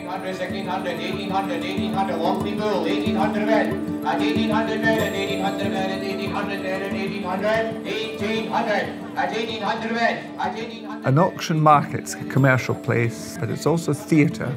1600, 1800, 1800, long the bull, 1800 men, at 1800 men, at 1800 men, at 1800 men, at 1800, 1800, at 1800 men, at 1800. An auction market's a commercial place, but it's also theatre.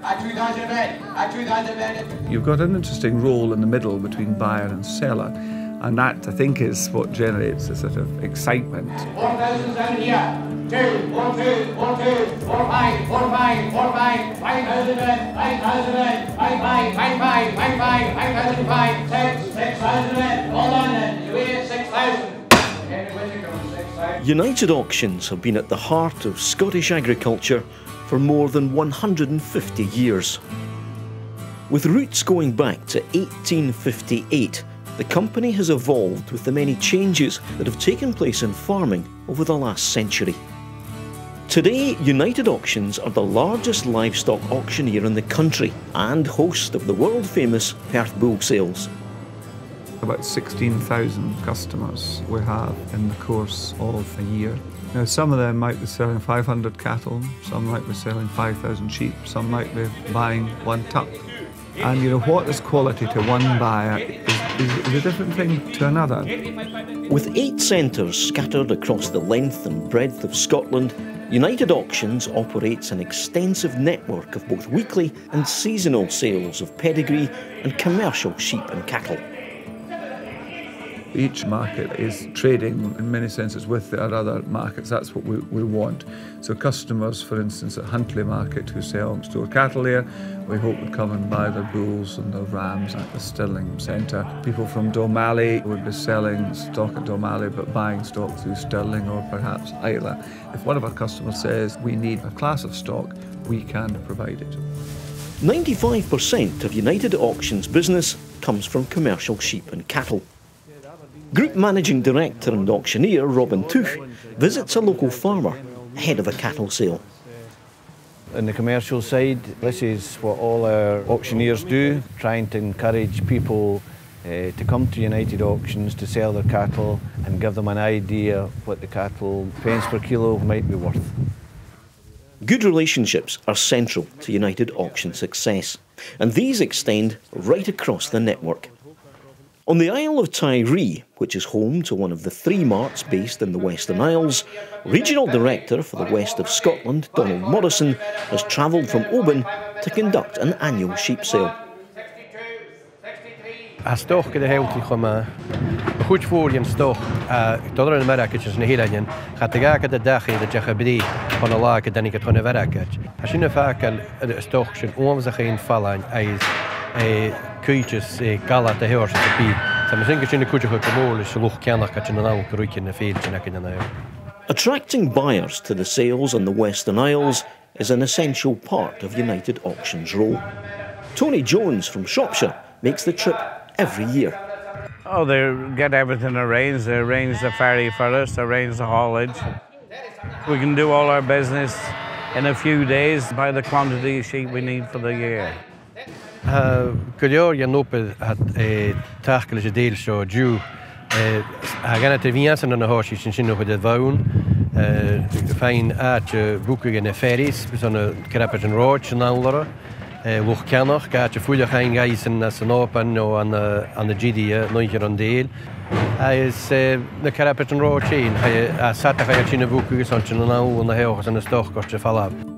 At 2000 men, at 2000 men. You've got an interesting role in the middle between buyer and seller, and that, I think, is what generates a sort of excitement. 4,000 down here. 2, 4, 2, 4, 2, 4, 5, 4, 5, 4, 5, 5,000 men, 5,000 men, 5, 5, 5, 5, 5, 5, 5,005, 6, 6,000 men, all on then, you weigh 6,000. United Auctions have been at the heart of Scottish agriculture for more than 150 years. With roots going back to 1858, the company has evolved with the many changes that have taken place in farming over the last century. Today, United Auctions are the largest livestock auctioneer in the country and host of the world-famous Perth Bull Sales. About 16,000 customers we have in the course of a year. Now, some of them might be selling 500 cattle, some might be selling 5,000 sheep, some might be buying 1 tup. And you know, what is quality to one buyer is a different thing to another. With 8 centres scattered across the length and breadth of Scotland, United Auctions operates an extensive network of both weekly and seasonal sales of pedigree and commercial sheep and cattle. Each market is trading, in many senses, with their other markets. That's what we want. So customers, for instance, at Huntly Market, who sell store cattle there, we hope would come and buy their bulls and their rams at the Stirling Centre. People from Dalmally would be selling stock at Dalmally, but buying stock through Stirling or perhaps Isla. If one of our customers says we need a class of stock, we can provide it. 95% of United Auctions business comes from commercial sheep and cattle. Group Managing Director and Auctioneer Robin Tuch visits a local farmer ahead of a cattle sale. On the commercial side, this is what all our auctioneers do, trying to encourage people to come to United Auctions to sell their cattle and give them an idea what the cattle pence per kilo might be worth. Good relationships are central to United Auctions' success, and these extend right across the network. On the Isle of Tiree, which is home to one of the 3 marts based in the Western Isles, Regional Director for the West of Scotland, Donald Morrison, has travelled from Oban to conduct an annual sheep sale. Stoch de heeltje gewoon goed voor je stoch. Tot er een merkje is een heel anje. Gaat de gake de dag dat je gebreid van een laken dan ik het gewoon werken. Als je nu vaak de stoch zijn onzag geen vallen is kuitjes kalla te horen te pie. Ze misschien kunnen kuitje gekomen is lucht kenner dat je een oude kruikje in veeltje naar kunnen. Attracting buyers to the sales on the Western Isles is an essential part of United Auctions' role. Tony Jones from Shropshire makes the trip every year. Oh, they get everything arranged. They arrange the ferry for us, they arrange the haulage. We can do all our business in a few days by the quantity of sheep we need for the year. Could je nopen het tachtige deel zo duw. Hij gaat de wiensen en de horses in zien op de woon. Fijn uit boeken in de ferries, zo'n krappers en roodjes en andere. Lucht kenner, gaat je voelen gaan gijzen naar zijn open aan de GD, nooit een deel. Hij is de krappers en roodjes in. Hij zat er in de boeken, zo'n nou en de hoogtes en de stokkers te vallen.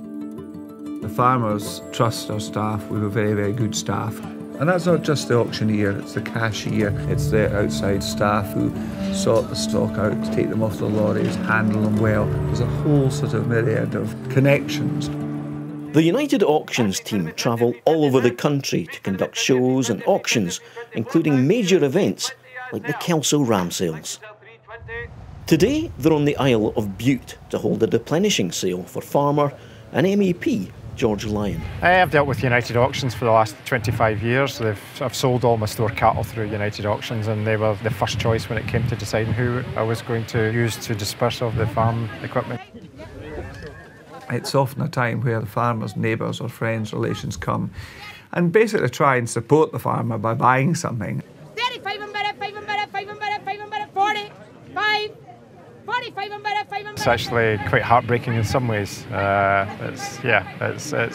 The farmers trust our staff. We have very, very good staff. And that's not just the auctioneer, it's the cashier, it's the outside staff who sort the stock out, take them off the lorries, handle them well. There's a whole sort of myriad of connections. The United Auctions team travel all over the country to conduct shows and auctions, including major events like the Kelso Ram Sales. Today, they're on the Isle of Bute to hold a replenishing sale for farmer and MEP George Lyon. I've dealt with United Auctions for the last 25 years. I've sold all my store cattle through United Auctions, and they were the first choice when it came to deciding who I was going to use to disperse of the farm equipment. It's often a time where the farmers, neighbours or friends, relations come and basically try and support the farmer by buying something. 35 and better, 5 and better, 5 and better, 5 and better, 40, 5, 45 and better, 5 and better. It's actually quite heartbreaking in some ways. It's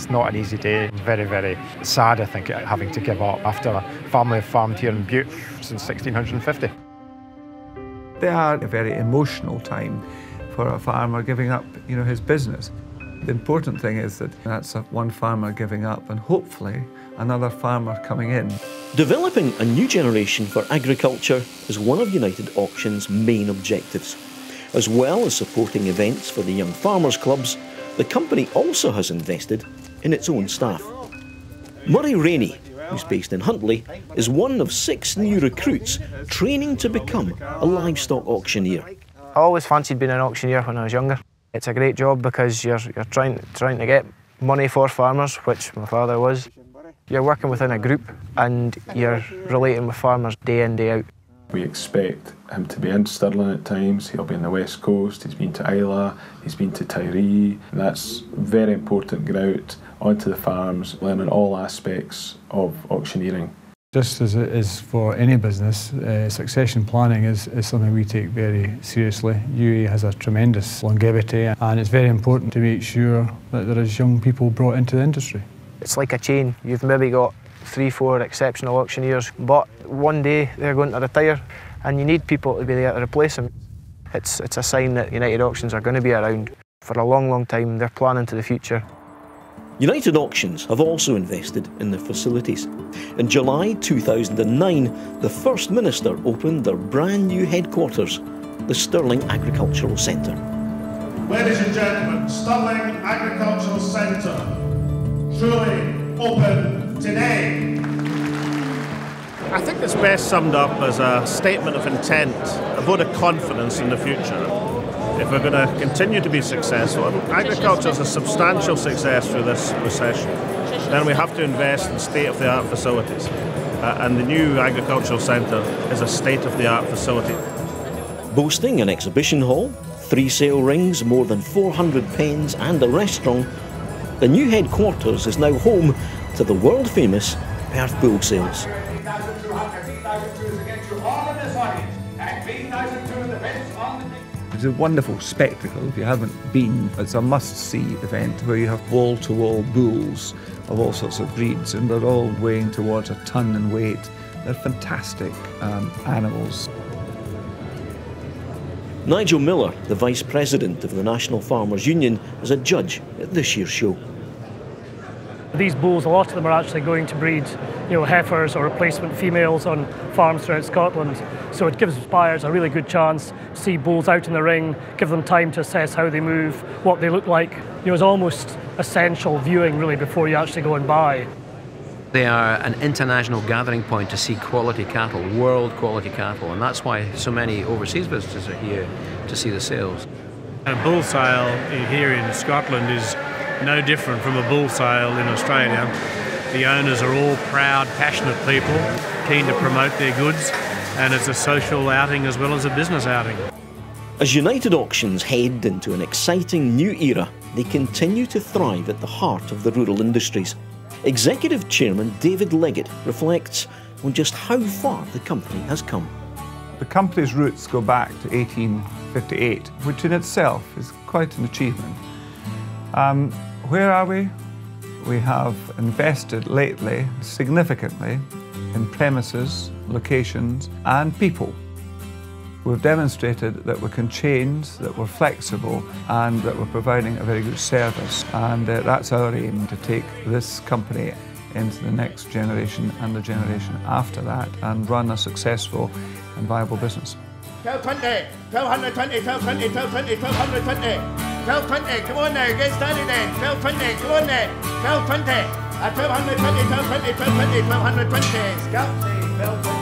not an easy day. Very, very sad, I think, having to give up after a family have farmed here in Butte since 1650. They are a very emotional time for a farmer giving up, his business. The important thing is that that's one farmer giving up and hopefully another farmer coming in. Developing a new generation for agriculture is one of United Auction's main objectives. As well as supporting events for the young farmers' clubs, the company also has invested in its own staff. Murray Rainey, who's based in Huntly, is one of 6 new recruits training to become a livestock auctioneer. I always fancied being an auctioneer when I was younger. It's a great job because you're trying to get money for farmers, which my father was. You're working within a group and you're relating with farmers day in, day out. We expect him to be in Stirling at times. He'll be on the west coast, he's been to Islay, he's been to Tiree. That's very important, get out onto the farms, learning all aspects of auctioneering. Just as it is for any business, succession planning is something we take very seriously. UA has a tremendous longevity and it's very important to make sure that there is young people brought into the industry. It's like a chain. You've maybe got 3, 4 exceptional auctioneers, but one day they're going to retire and you need people to be there to replace them. It's a sign that United Auctions are going to be around for a long, long time. They're planning to the future. United Auctions have also invested in their facilities. In July 2009, the First Minister opened their brand new headquarters, the Stirling Agricultural Centre. Ladies and gentlemen, Stirling Agricultural Centre, truly open today. I think it's best summed up as a statement of intent, a vote of confidence in the future. If we're going to continue to be successful, agriculture is a substantial success through this recession, then we have to invest in state-of-the-art facilities. And the new Agricultural Centre is a state-of-the-art facility. Boasting an exhibition hall, 3 sale rings, more than 400 pens and a restaurant, the new headquarters is now home to the world-famous Perth Bull Sales. It's a wonderful spectacle. If you haven't been, it's a must-see event where you have wall-to-wall bulls of all sorts of breeds and they're all weighing towards a ton in weight. They're fantastic animals. Nigel Miller, the Vice President of the National Farmers Union, is a judge at this year's show. These bulls, a lot of them are actually going to breed, heifers or replacement females on farms throughout Scotland. So it gives buyers a really good chance to see bulls out in the ring, give them time to assess how they move, what they look like. It's almost essential viewing really before you actually go and buy. They are an international gathering point to see quality cattle, world quality cattle, and that's why so many overseas visitors are here to see the sales. A bull sale here in Scotland is no different from a bull sale in Australia. The owners are all proud, passionate people, keen to promote their goods, and it's a social outing as well as a business outing. As United Auctions head into an exciting new era, they continue to thrive at the heart of the rural industries. Executive Chairman David Leggett reflects on just how far the company has come. The company's roots go back to 1858, which in itself is quite an achievement. Where are we? We have invested lately significantly in premises, locations and people. We've demonstrated that we can change, that we're flexible and that we're providing a very good service, and that's our aim, to take this company into the next generation and the generation after that and run a successful and viable business. 1220, 1220, 1220, 1220, 1220. 1220, come on now, get started then. 1220, come on there. 1220, 1220, 1220, 1220, 1220. Scalp, 1220.